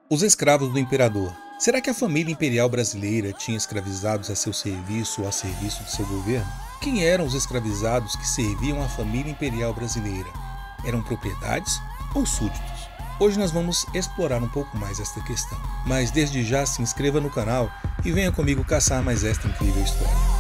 Os escravos do imperador. Será que a família imperial brasileira tinha escravizados a seu serviço ou a serviço de seu governo? Quem eram os escravizados que serviam à família imperial brasileira? Eram propriedades ou súditos? Hoje nós vamos explorar um pouco mais esta questão. Mas desde já se inscreva no canal e venha comigo caçar mais esta incrível história.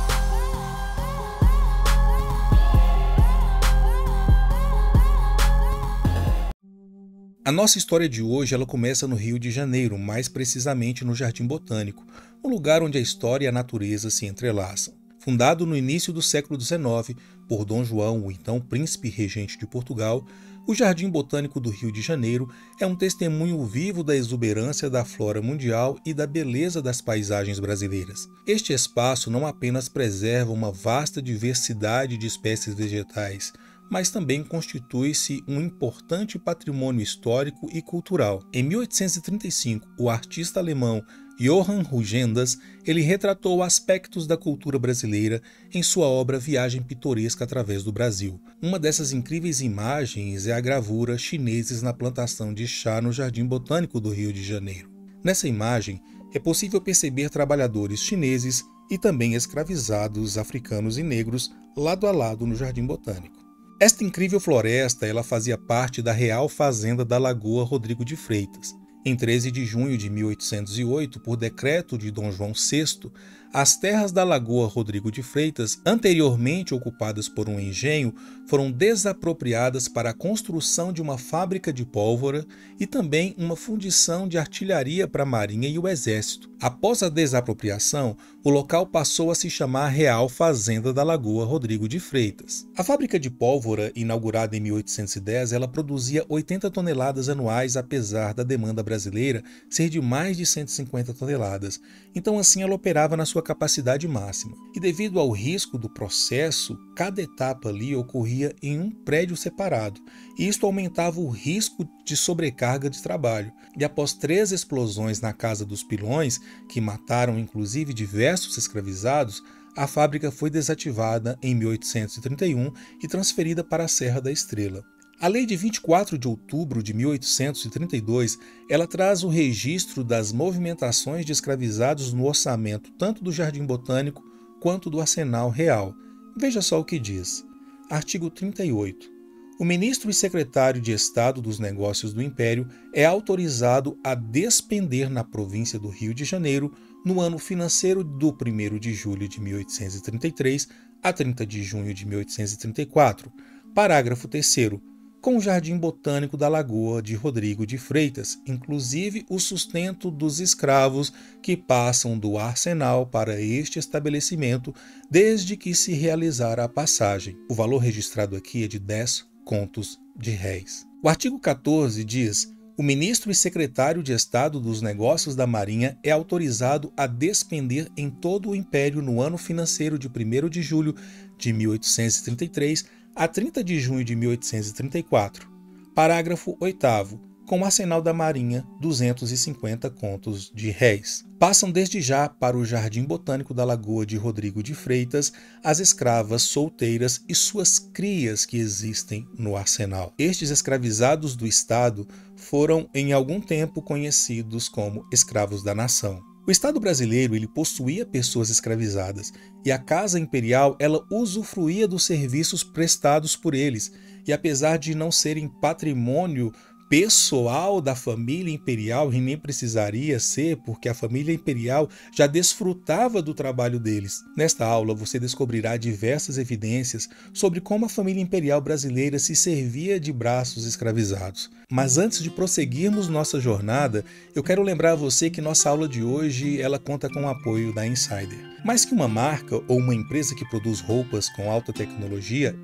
A nossa história de hoje ela começa no Rio de Janeiro, mais precisamente no Jardim Botânico, um lugar onde a história e a natureza se entrelaçam. Fundado no início do século XIX por Dom João, o então príncipe regente de Portugal, o Jardim Botânico do Rio de Janeiro é um testemunho vivo da exuberância da flora mundial e da beleza das paisagens brasileiras. Este espaço não apenas preserva uma vasta diversidade de espécies vegetais, mas também constitui-se um importante patrimônio histórico e cultural. Em 1835, o artista alemão Johann Rugendas ele retratou aspectos da cultura brasileira em sua obra Viagem Pitoresca através do Brasil. Uma dessas incríveis imagens é a gravura Chineses na plantação de chá no Jardim Botânico do Rio de Janeiro. Nessa imagem, é possível perceber trabalhadores chineses e também escravizados africanos e negros lado a lado no Jardim Botânico. Esta incrível floresta ela fazia parte da Real Fazenda da Lagoa Rodrigo de Freitas. Em 13 de junho de 1808, por decreto de Dom João VI, as terras da Lagoa Rodrigo de Freitas, anteriormente ocupadas por um engenho, foram desapropriadas para a construção de uma fábrica de pólvora e também uma fundição de artilharia para a Marinha e o Exército. Após a desapropriação, o local passou a se chamar Real Fazenda da Lagoa Rodrigo de Freitas. A fábrica de pólvora, inaugurada em 1810, ela produzia 80 toneladas anuais, apesar da demanda brasileira ser de mais de 150 toneladas. Então, assim, ela operava na sua capacidade máxima. E devido ao risco do processo, cada etapa ali ocorria em um prédio separado. E isto aumentava o risco de sobrecarga de trabalho. E após 3 explosões na Casa dos Pilões, que mataram inclusive diversos escravizados, a fábrica foi desativada em 1831 e transferida para a Serra da Estrela. A Lei de 24 de outubro de 1832, ela traz o registro das movimentações de escravizados no orçamento tanto do Jardim Botânico quanto do Arsenal Real. Veja só o que diz. Artigo 38. O ministro e secretário de Estado dos Negócios do Império é autorizado a despender na província do Rio de Janeiro, no ano financeiro do 1º de julho de 1833 a 30 de junho de 1834. Parágrafo 3º. Com o Jardim Botânico da Lagoa de Rodrigo de Freitas, inclusive o sustento dos escravos que passam do arsenal para este estabelecimento, desde que se realizar a passagem. O valor registrado aqui é de 10 contos de réis. O artigo 14 diz: o ministro e secretário de Estado dos Negócios da Marinha é autorizado a despender em todo o Império no ano financeiro de 1º de julho de 1833 a 30 de junho de 1834. Parágrafo 8º. Com o Arsenal da Marinha, 250 contos de réis. Passam desde já para o Jardim Botânico da Lagoa de Rodrigo de Freitas as escravas solteiras e suas crias que existem no arsenal. Estes escravizados do Estado foram em algum tempo conhecidos como escravos da nação. O Estado brasileiro ele possuía pessoas escravizadas e a Casa Imperial ela usufruía dos serviços prestados por eles. E apesar de não serem patrimônio pessoal da família imperial, e nem precisaria ser, porque a família imperial já desfrutava do trabalho deles. Nesta aula você descobrirá diversas evidências sobre como a família imperial brasileira se servia de braços escravizados. Mas antes de prosseguirmos nossa jornada, eu quero lembrar a você que nossa aula de hoje ela conta com o apoio da Insider. Mais que uma marca ou uma empresa que produz roupas com alta tecnologia,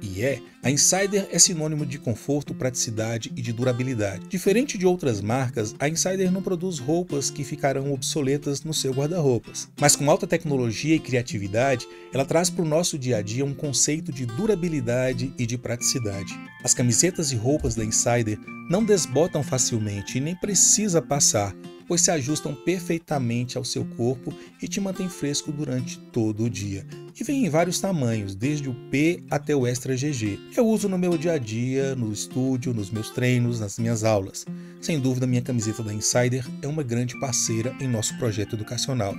a Insider é sinônimo de conforto, praticidade e de durabilidade. Diferente de outras marcas, a Insider não produz roupas que ficarão obsoletas no seu guarda-roupas. Mas com alta tecnologia e criatividade, ela traz para o nosso dia a dia um conceito de durabilidade e de praticidade. As camisetas e roupas da Insider não desbotam facilmente e nem precisa passar, pois se ajustam perfeitamente ao seu corpo e te mantém fresco durante todo o dia. e vem em vários tamanhos, desde o P até o Extra GG. Eu uso no meu dia a dia, no estúdio, nos meus treinos, nas minhas aulas. Sem dúvida, minha camiseta da Insider é uma grande parceira em nosso projeto educacional.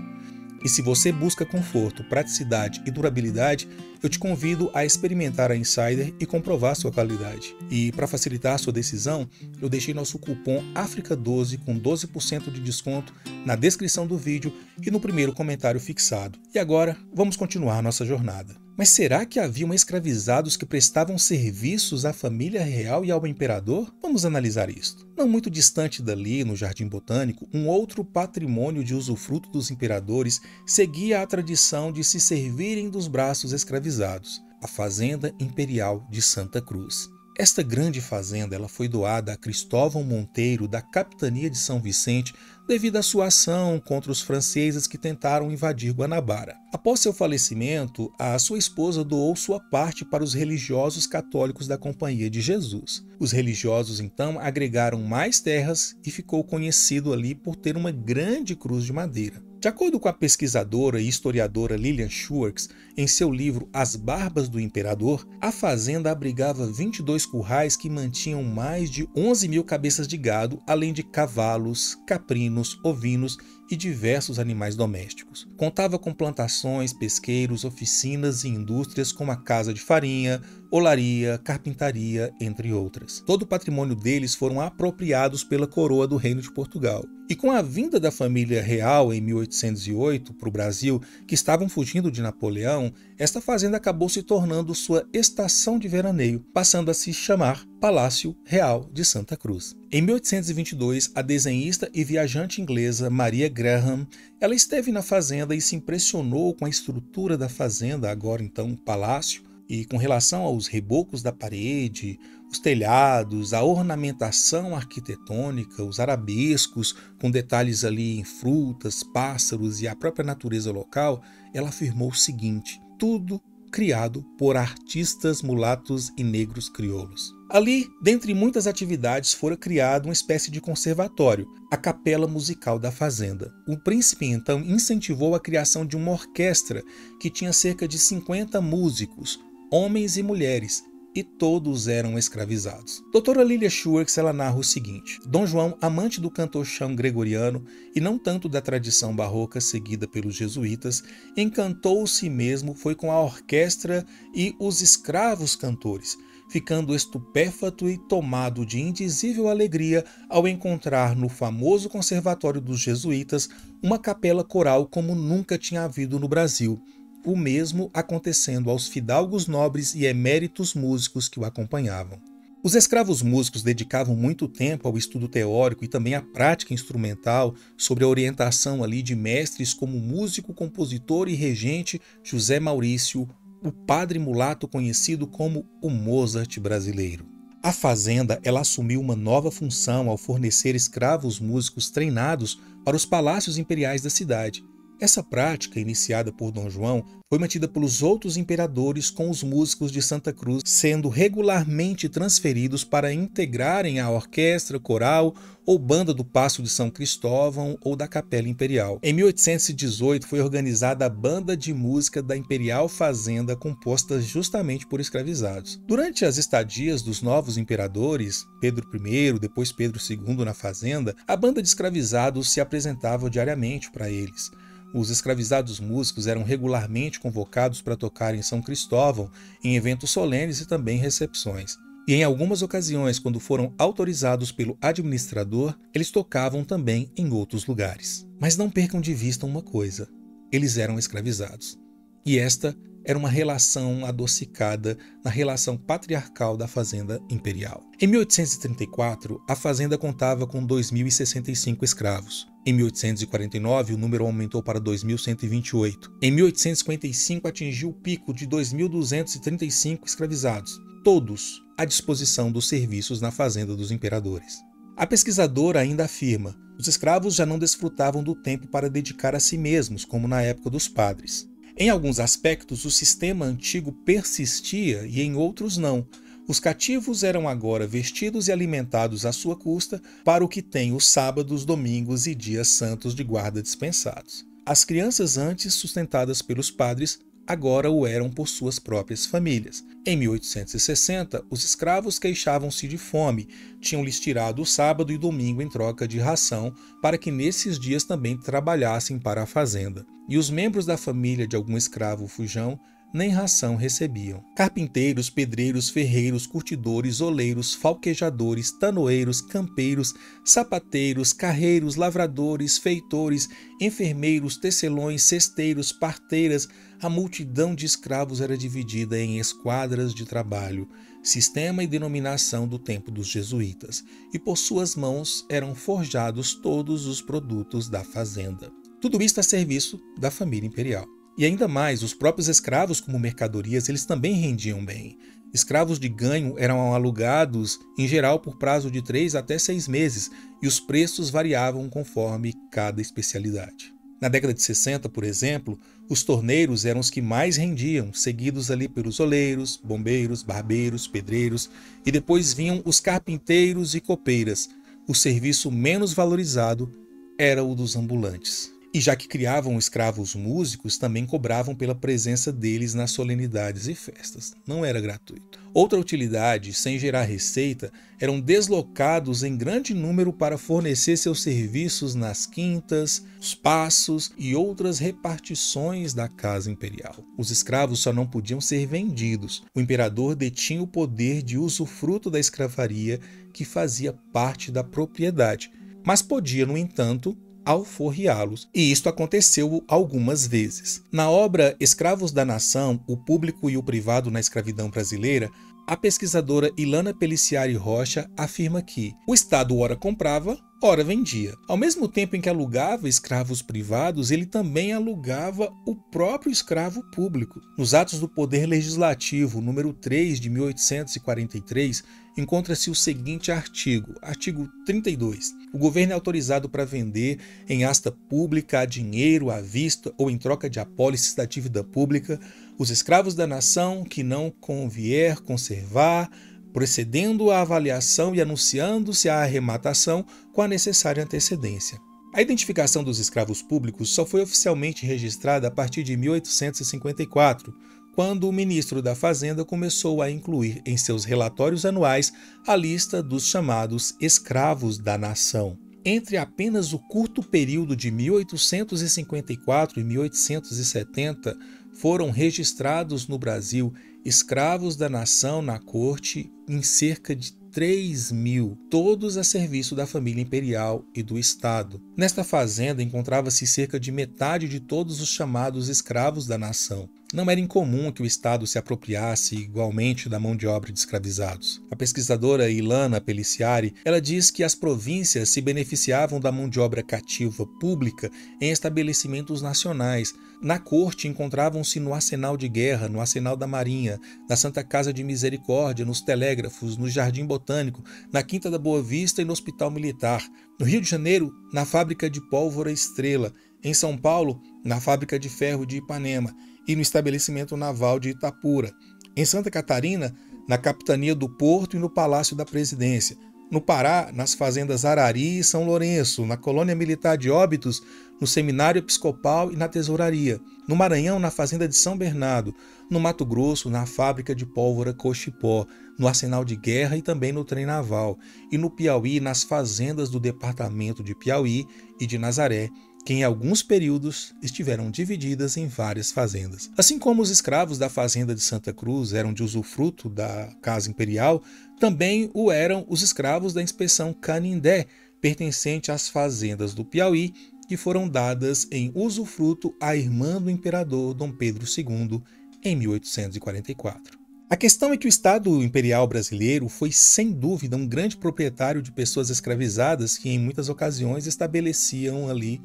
E se você busca conforto, praticidade e durabilidade, eu te convido a experimentar a Insider e comprovar sua qualidade. E para facilitar a sua decisão, eu deixei nosso cupom AFRICA12 com 12% de desconto na descrição do vídeo e no primeiro comentário fixado. E agora, vamos continuar nossa jornada. Mas será que haviam escravizados que prestavam serviços à família real e ao imperador? Vamos analisar isto. Não muito distante dali, no Jardim Botânico, um outro patrimônio de usufruto dos imperadores seguia a tradição de se servirem dos braços escravizados, a Fazenda Imperial de Santa Cruz. Esta grande fazenda ela foi doada a Cristóvão Monteiro da Capitania de São Vicente devido à sua ação contra os franceses que tentaram invadir Guanabara. Após seu falecimento, a sua esposa doou sua parte para os religiosos católicos da Companhia de Jesus. Os religiosos então agregaram mais terras e ficou conhecido ali por ter uma grande cruz de madeira. De acordo com a pesquisadora e historiadora Lilian Schwartz, em seu livro As Barbas do Imperador, a fazenda abrigava 22 currais que mantinham mais de 11 mil cabeças de gado, além de cavalos, caprinos, ovinos e diversos animais domésticos. Contava com plantações, pesqueiros, oficinas e indústrias como a casa de farinha, olaria, carpintaria, entre outras. Todo o patrimônio deles foram apropriados pela coroa do Reino de Portugal. E com a vinda da família real em 1808 para o Brasil, que estavam fugindo de Napoleão, esta fazenda acabou se tornando sua estação de veraneio, passando a se chamar Palácio Real de Santa Cruz. Em 1822, a desenhista e viajante inglesa Maria Graham, ela esteve na fazenda e se impressionou com a estrutura da fazenda, agora então palácio, e com relação aos rebocos da parede, os telhados, a ornamentação arquitetônica, os arabescos, com detalhes ali em frutas, pássaros e a própria natureza local, ela afirmou o seguinte: tudo criado por artistas mulatos e negros crioulos. Ali, dentre muitas atividades, fora criado uma espécie de conservatório, a Capela Musical da Fazenda. O príncipe, então, incentivou a criação de uma orquestra que tinha cerca de 50 músicos, homens e mulheres, e todos eram escravizados. Doutora Lilia Schwartz, ela narra o seguinte: Dom João, amante do cantor-chão gregoriano e não tanto da tradição barroca seguida pelos jesuítas, encantou-se mesmo foi com a orquestra e os escravos cantores, ficando estupéfato e tomado de indizível alegria ao encontrar no famoso conservatório dos jesuítas uma capela coral como nunca tinha havido no Brasil, o mesmo acontecendo aos fidalgos nobres e eméritos músicos que o acompanhavam. Os escravos músicos dedicavam muito tempo ao estudo teórico e também à prática instrumental, sob a orientação ali de mestres como o músico, compositor e regente José Maurício, o padre mulato conhecido como o Mozart brasileiro. A fazenda ela assumiu uma nova função ao fornecer escravos músicos treinados para os palácios imperiais da cidade. Essa prática, iniciada por Dom João, foi mantida pelos outros imperadores, com os músicos de Santa Cruz sendo regularmente transferidos para integrarem a orquestra, coral ou banda do Paço de São Cristóvão ou da Capela Imperial. Em 1818 foi organizada a Banda de Música da Imperial Fazenda, composta justamente por escravizados. Durante as estadias dos novos imperadores, Pedro I, depois Pedro II na Fazenda, a banda de escravizados se apresentava diariamente para eles. Os escravizados músicos eram regularmente convocados para tocar em São Cristóvão, em eventos solenes e também recepções. E em algumas ocasiões, quando foram autorizados pelo administrador, eles tocavam também em outros lugares. Mas não percam de vista uma coisa: eles eram escravizados. E esta era uma relação adocicada na relação patriarcal da Fazenda Imperial. Em 1834, a fazenda contava com 2.065 escravos. Em 1849, o número aumentou para 2.128. Em 1855, atingiu o pico de 2.235 escravizados, todos à disposição dos serviços na Fazenda dos Imperadores. A pesquisadora ainda afirma: os escravos já não desfrutavam do tempo para dedicar a si mesmos, como na época dos padres. Em alguns aspectos, o sistema antigo persistia e em outros não. Os cativos eram agora vestidos e alimentados à sua custa, para o que tem os sábados, domingos e dias santos de guarda dispensados. As crianças antes sustentadas pelos padres agora o eram por suas próprias famílias. Em 1860, os escravos queixavam-se de fome, tinham-lhes tirado o sábado e domingo em troca de ração para que nesses dias também trabalhassem para a fazenda. E os membros da família de algum escravo fujão nem ração recebiam. Carpinteiros, pedreiros, ferreiros, curtidores, oleiros, falquejadores, tanoeiros, campeiros, sapateiros, carreiros, lavradores, feitores, enfermeiros, tecelões, cesteiros, parteiras, a multidão de escravos era dividida em esquadras de trabalho, sistema e denominação do tempo dos jesuítas, e por suas mãos eram forjados todos os produtos da fazenda. Tudo isto a serviço da família imperial. E ainda mais, os próprios escravos como mercadorias, eles também rendiam bem. Escravos de ganho eram alugados, em geral, por prazo de 3 até 6 meses, e os preços variavam conforme cada especialidade. Na década de 60, por exemplo, os torneiros eram os que mais rendiam, seguidos ali pelos oleiros, bombeiros, barbeiros, pedreiros, e depois vinham os carpinteiros e copeiras. O serviço menos valorizado era o dos ambulantes. E já que criavam escravos músicos, também cobravam pela presença deles nas solenidades e festas. Não era gratuito. Outra utilidade, sem gerar receita, eram deslocados em grande número para fornecer seus serviços nas quintas, os passos e outras repartições da casa imperial. Os escravos só não podiam ser vendidos. O imperador detinha o poder de usufruto da escravaria, que fazia parte da propriedade, mas podia, no entanto, alforriá-los, e isto aconteceu algumas vezes. Na obra Escravos da Nação, o público e o privado na escravidão brasileira, a pesquisadora Ilana Peliciari Rocha afirma que o Estado ora comprava, ora vendia. Ao mesmo tempo em que alugava escravos privados, ele também alugava o próprio escravo público. Nos Atos do Poder Legislativo, número 3 de 1843, encontra-se o seguinte artigo 32. O governo é autorizado para vender em asta pública, a dinheiro, à vista ou em troca de apólices da dívida pública, os escravos da nação que não convier conservar, procedendo à avaliação e anunciando-se a arrematação com a necessária antecedência. A identificação dos escravos públicos só foi oficialmente registrada a partir de 1854, quando o ministro da Fazenda começou a incluir em seus relatórios anuais a lista dos chamados escravos da nação. Entre apenas o curto período de 1854 e 1870, foram registrados no Brasil escravos da nação na corte em cerca de 3.000, todos a serviço da família imperial e do Estado. Nesta fazenda encontrava-se cerca de metade de todos os chamados escravos da nação. Não era incomum que o Estado se apropriasse igualmente da mão de obra de escravizados. A pesquisadora Ilana Peliciari, ela diz que as províncias se beneficiavam da mão de obra cativa pública em estabelecimentos nacionais. Na corte encontravam-se no arsenal de guerra, no arsenal da marinha, na Santa Casa de Misericórdia, nos telégrafos, no Jardim Botânico, na Quinta da Boa Vista e no Hospital Militar. No Rio de Janeiro, na Fábrica de Pólvora Estrela. Em São Paulo, na Fábrica de Ferro de Ipanema e no Estabelecimento Naval de Itapura. Em Santa Catarina, na Capitania do Porto e no Palácio da Presidência. No Pará, nas fazendas Arari e São Lourenço, na Colônia Militar de Óbidos, no Seminário Episcopal e na Tesouraria. No Maranhão, na Fazenda de São Bernardo. No Mato Grosso, na Fábrica de Pólvora Cochipó, no Arsenal de Guerra e também no Trem Naval. E no Piauí, nas fazendas do Departamento de Piauí e de Nazaré, que em alguns períodos estiveram divididas em várias fazendas. Assim como os escravos da fazenda de Santa Cruz eram de usufruto da Casa Imperial, também o eram os escravos da inspeção Canindé, pertencente às fazendas do Piauí, que foram dadas em usufruto à irmã do imperador Dom Pedro II em 1844. A questão é que o Estado Imperial brasileiro foi, sem dúvida, um grande proprietário de pessoas escravizadas que, em muitas ocasiões, estabeleciam ali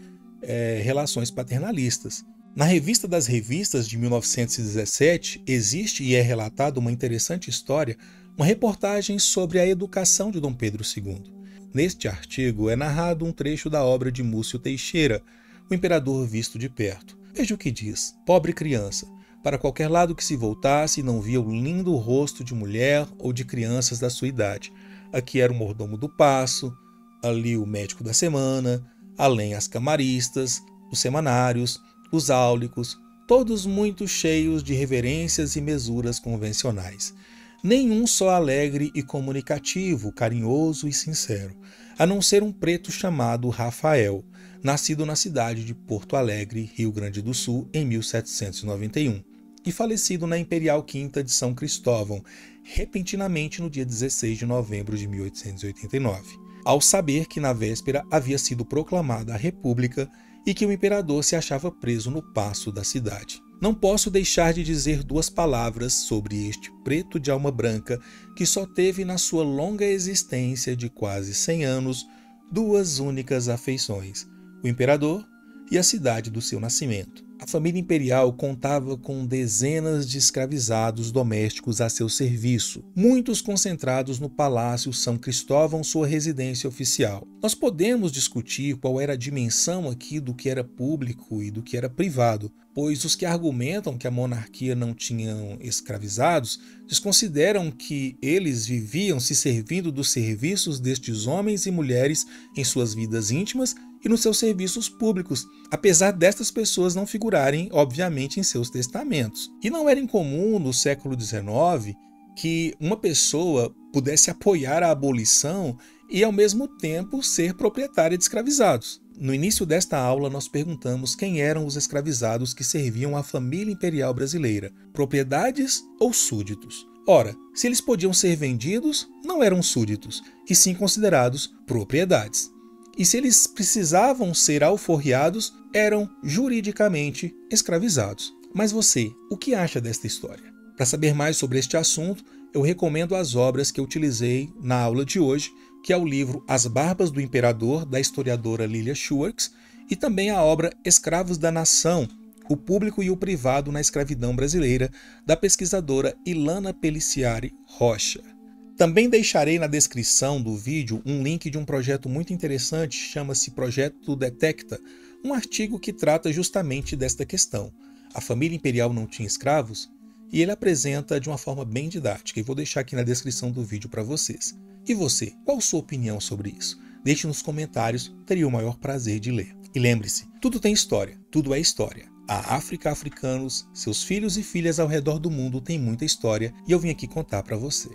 relações paternalistas. Na Revista das Revistas de 1917, existe e é relatada uma interessante história, uma reportagem sobre a educação de Dom Pedro II. Neste artigo é narrado um trecho da obra de Múcio Teixeira, O Imperador Visto de Perto. Veja o que diz: pobre criança, para qualquer lado que se voltasse não via o lindo rosto de mulher ou de crianças da sua idade. Aqui era o mordomo do paço, ali o médico da semana, além as camaristas, os semanários, os áulicos, todos muito cheios de reverências e mesuras convencionais. Nenhum só alegre e comunicativo, carinhoso e sincero, a não ser um preto chamado Rafael, nascido na cidade de Porto Alegre, Rio Grande do Sul, em 1791, e falecido na Imperial Quinta de São Cristóvão, repentinamente no dia 16 de novembro de 1889, ao saber que na véspera havia sido proclamada a República e que o imperador se achava preso no paço da cidade. Não posso deixar de dizer duas palavras sobre este preto de alma branca que só teve na sua longa existência de quase 100 anos duas únicas afeições: o imperador e a cidade do seu nascimento. A família imperial contava com dezenas de escravizados domésticos a seu serviço, muitos concentrados no Palácio São Cristóvão, sua residência oficial. Nós podemos discutir qual era a dimensão aqui do que era público e do que era privado, pois os que argumentam que a monarquia não tinha escravizados desconsideram que eles viviam se servindo dos serviços destes homens e mulheres em suas vidas íntimas e nos seus serviços públicos, apesar destas pessoas não figurarem, obviamente, em seus testamentos. E não era incomum no século XIX que uma pessoa pudesse apoiar a abolição e, ao mesmo tempo, ser proprietária de escravizados. No início desta aula, nós perguntamos quem eram os escravizados que serviam à família imperial brasileira, propriedades ou súditos. Ora, se eles podiam ser vendidos, não eram súditos, e sim considerados propriedades. E se eles precisavam ser alforriados, eram juridicamente escravizados. Mas você, o que acha desta história? Para saber mais sobre este assunto, eu recomendo as obras que eu utilizei na aula de hoje, que é o livro As Barbas do Imperador, da historiadora Lilia Schwartz, e também a obra Escravos da Nação, o Público e o Privado na Escravidão Brasileira, da pesquisadora Ilana Peliciari Rocha. Também deixarei na descrição do vídeo um link de um projeto muito interessante, chama-se Projeto Detecta, um artigo que trata justamente desta questão. A família imperial não tinha escravos? E ele apresenta de uma forma bem didática, e vou deixar aqui na descrição do vídeo para vocês. E você, qual a sua opinião sobre isso? Deixe nos comentários, teria o maior prazer de ler. E lembre-se, tudo tem história, tudo é história. A África, africanos, seus filhos e filhas ao redor do mundo têm muita história, e eu vim aqui contar para você.